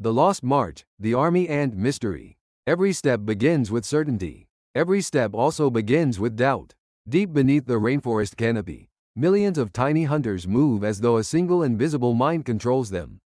The Lost March, the Army Ant Mystery. Every step begins with certainty. Every step also begins with doubt. Deep beneath the rainforest canopy, millions of tiny hunters move as though a single invisible mind controls them.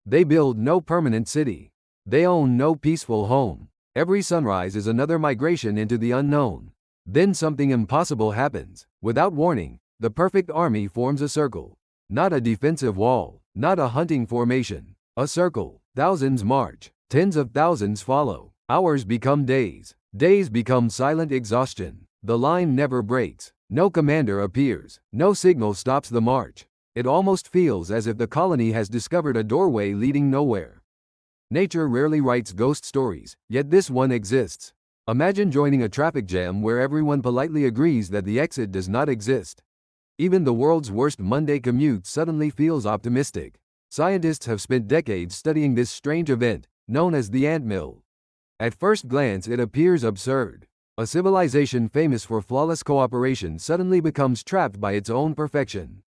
They build no permanent city. They own no peaceful home. Every sunrise is another migration into the unknown. Then something impossible happens. Without warning, the perfect army forms a circle. Not a defensive wall, not a hunting formation. A circle. Thousands march. Tens of thousands follow. Hours become days. Days become silent exhaustion. The line never breaks. No commander appears. No signal stops the march. It almost feels as if the colony has discovered a doorway leading nowhere. Nature rarely writes ghost stories, yet this one exists. Imagine joining a traffic jam where everyone politely agrees that the exit does not exist. Even the world's worst Monday commute suddenly feels optimistic. Scientists have spent decades studying this strange event, known as the ant mill. At first glance it appears absurd. A civilization famous for flawless cooperation suddenly becomes trapped by its own perfection.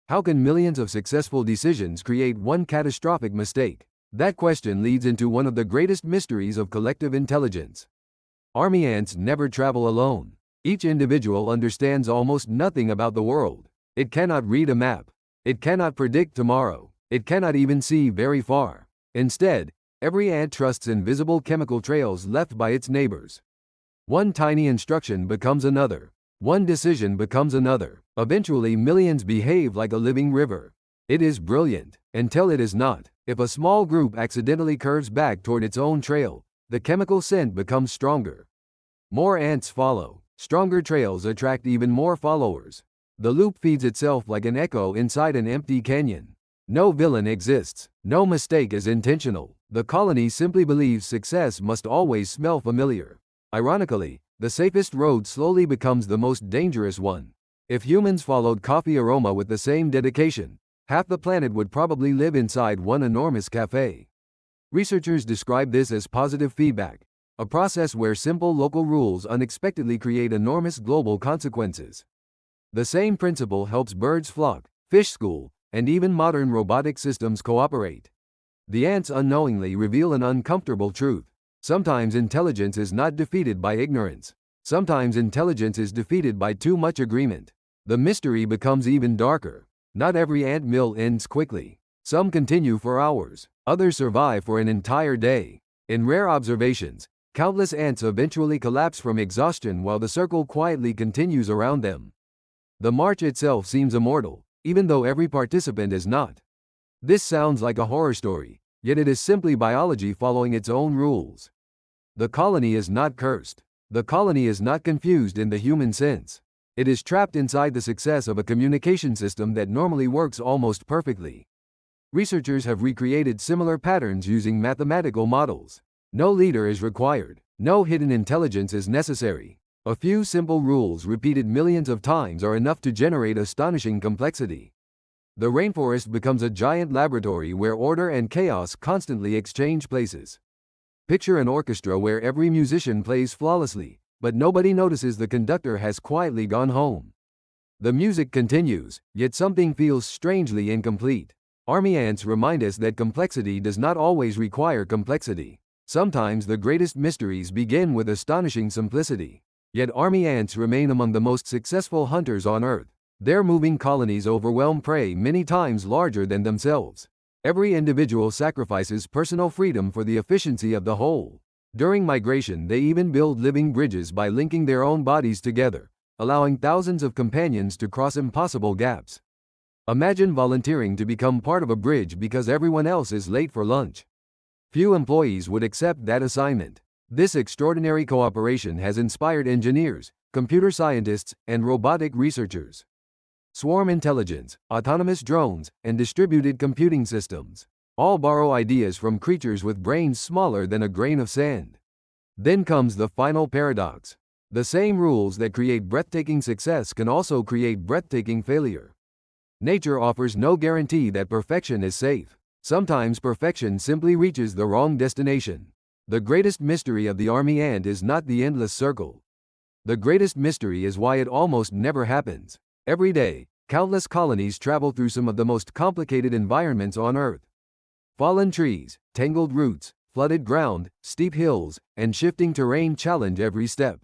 How can millions of successful decisions create one catastrophic mistake? That question leads into one of the greatest mysteries of collective intelligence. Army ants never travel alone. Each individual understands almost nothing about the world. It cannot read a map. It cannot predict tomorrow. It cannot even see very far. Instead, every ant trusts invisible chemical trails left by its neighbors. One tiny instruction becomes another. One decision becomes another. Eventually, millions behave like a living river. It is brilliant, until it is not. If a small group accidentally curves back toward its own trail, the chemical scent becomes stronger. More ants follow. Stronger trails attract even more followers. The loop feeds itself like an echo inside an empty canyon. No villain exists. No mistake is intentional. The colony simply believes success must always smell familiar. Ironically, the safest road slowly becomes the most dangerous one. If humans followed coffee aroma with the same dedication, half the planet would probably live inside one enormous cafe. Researchers describe this as positive feedback, a process where simple local rules unexpectedly create enormous global consequences. The same principle helps birds flock, fish school, and even modern robotic systems cooperate. The ants unknowingly reveal an uncomfortable truth. Sometimes intelligence is not defeated by ignorance. Sometimes intelligence is defeated by too much agreement. The mystery becomes even darker. Not every ant mill ends quickly. Some continue for hours. Others survive for an entire day. In rare observations, countless ants eventually collapse from exhaustion while the circle quietly continues around them. The march itself seems immortal, even though every participant is not. This sounds like a horror story, yet it is simply biology following its own rules. The colony is not cursed. The colony is not confused in the human sense. It is trapped inside the success of a communication system that normally works almost perfectly. Researchers have recreated similar patterns using mathematical models. No leader is required. No hidden intelligence is necessary. A few simple rules repeated millions of times are enough to generate astonishing complexity. The rainforest becomes a giant laboratory where order and chaos constantly exchange places. Picture an orchestra where every musician plays flawlessly, but nobody notices the conductor has quietly gone home. The music continues, yet something feels strangely incomplete. Army ants remind us that complexity does not always require complexity. Sometimes the greatest mysteries begin with astonishing simplicity. Yet army ants remain among the most successful hunters on Earth. Their moving colonies overwhelm prey many times larger than themselves. Every individual sacrifices personal freedom for the efficiency of the whole. During migration, they even build living bridges by linking their own bodies together, allowing thousands of companions to cross impossible gaps. Imagine volunteering to become part of a bridge because everyone else is late for lunch. Few employees would accept that assignment. This extraordinary cooperation has inspired engineers, computer scientists, and robotic researchers. Swarm intelligence, autonomous drones, and distributed computing systems all borrow ideas from creatures with brains smaller than a grain of sand. Then comes the final paradox. The same rules that create breathtaking success can also create breathtaking failure. Nature offers no guarantee that perfection is safe. Sometimes perfection simply reaches the wrong destination. The greatest mystery of the army ant is not the endless circle. The greatest mystery is why it almost never happens. Every day, countless colonies travel through some of the most complicated environments on Earth. Fallen trees, tangled roots, flooded ground, steep hills, and shifting terrain challenge every step.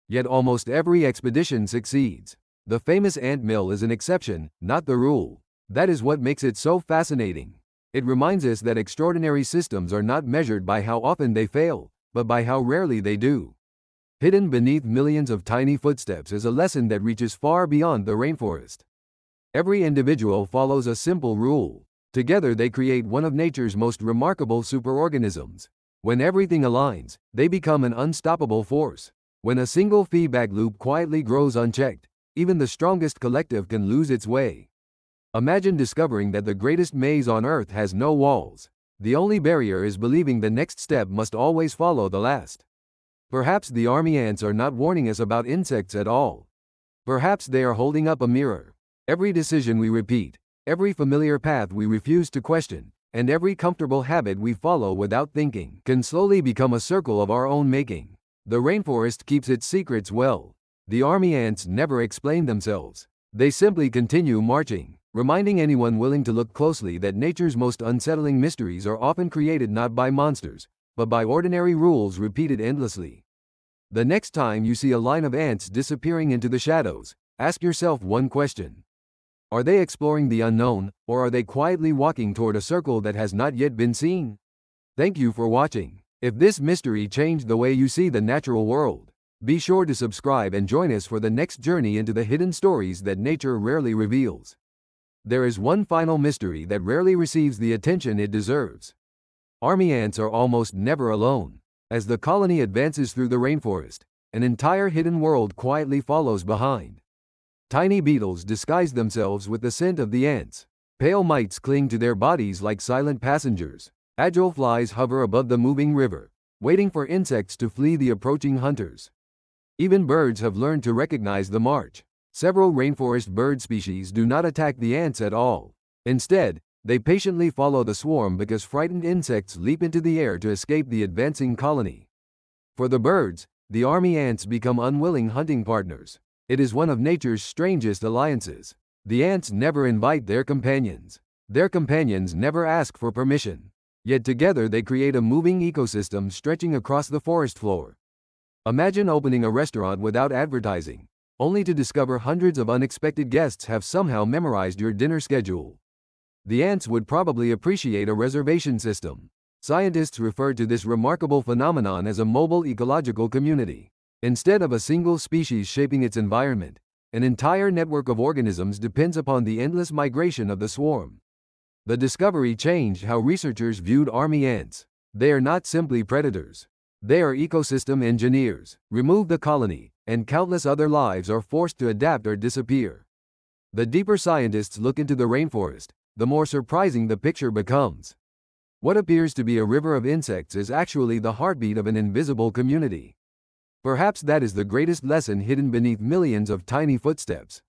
Yet almost every expedition succeeds. The famous ant mill is an exception, not the rule. That is what makes it so fascinating. It reminds us that extraordinary systems are not measured by how often they fail, but by how rarely they do. Hidden beneath millions of tiny footsteps is a lesson that reaches far beyond the rainforest. Every individual follows a simple rule. Together they create one of nature's most remarkable superorganisms. When everything aligns, they become an unstoppable force. When a single feedback loop quietly grows unchecked, even the strongest collective can lose its way. Imagine discovering that the greatest maze on Earth has no walls. The only barrier is believing the next step must always follow the last. Perhaps the army ants are not warning us about insects at all. Perhaps they are holding up a mirror. Every decision we repeat, every familiar path we refuse to question, and every comfortable habit we follow without thinking can slowly become a circle of our own making. The rainforest keeps its secrets well. The army ants never explain themselves. They simply continue marching, reminding anyone willing to look closely that nature's most unsettling mysteries are often created not by monsters, but by ordinary rules repeated endlessly. The next time you see a line of ants disappearing into the shadows, ask yourself one question. Are they exploring the unknown, or are they quietly walking toward a circle that has not yet been seen? Thank you for watching. If this mystery changed the way you see the natural world, be sure to subscribe and join us for the next journey into the hidden stories that nature rarely reveals. There is one final mystery that rarely receives the attention it deserves. Army ants are almost never alone. As the colony advances through the rainforest, an entire hidden world quietly follows behind. Tiny beetles disguise themselves with the scent of the ants. Pale mites cling to their bodies like silent passengers. Agile flies hover above the moving river, waiting for insects to flee the approaching hunters. Even birds have learned to recognize the march. Several rainforest bird species do not attack the ants at all. Instead, they patiently follow the swarm because frightened insects leap into the air to escape the advancing colony. For the birds, the army ants become unwilling hunting partners. It is one of nature's strangest alliances. The ants never invite their companions. Their companions never ask for permission. Yet together they create a moving ecosystem stretching across the forest floor. Imagine opening a restaurant without advertising, only to discover hundreds of unexpected guests have somehow memorized your dinner schedule. The ants would probably appreciate a reservation system. Scientists refer to this remarkable phenomenon as a mobile ecological community. Instead of a single species shaping its environment, an entire network of organisms depends upon the endless migration of the swarm. The discovery changed how researchers viewed army ants. They are not simply predators. They are ecosystem engineers. Remove the colony, and countless other lives are forced to adapt or disappear. The deeper scientists look into the rainforest, the more surprising the picture becomes. What appears to be a river of insects is actually the heartbeat of an invisible community. Perhaps that is the greatest lesson hidden beneath millions of tiny footsteps.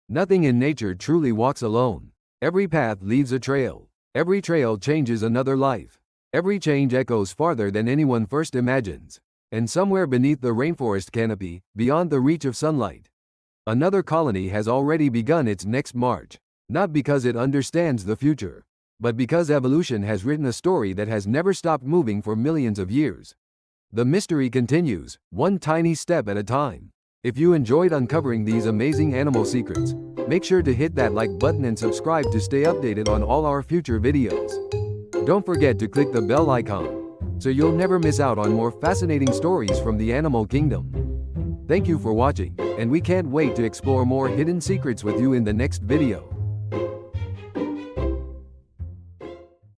Nothing in nature truly walks alone. Every path leaves a trail. Every trail changes another life. Every change echoes farther than anyone first imagines. And somewhere beneath the rainforest canopy, beyond the reach of sunlight, another colony has already begun its next march. Not because it understands the future, but because evolution has written a story that has never stopped moving for millions of years. The mystery continues, one tiny step at a time. If you enjoyed uncovering these amazing animal secrets, make sure to hit that like button and subscribe to stay updated on all our future videos. Don't forget to click the bell icon, so you'll never miss out on more fascinating stories from the animal kingdom. Thank you for watching, and we can't wait to explore more hidden secrets with you in the next video.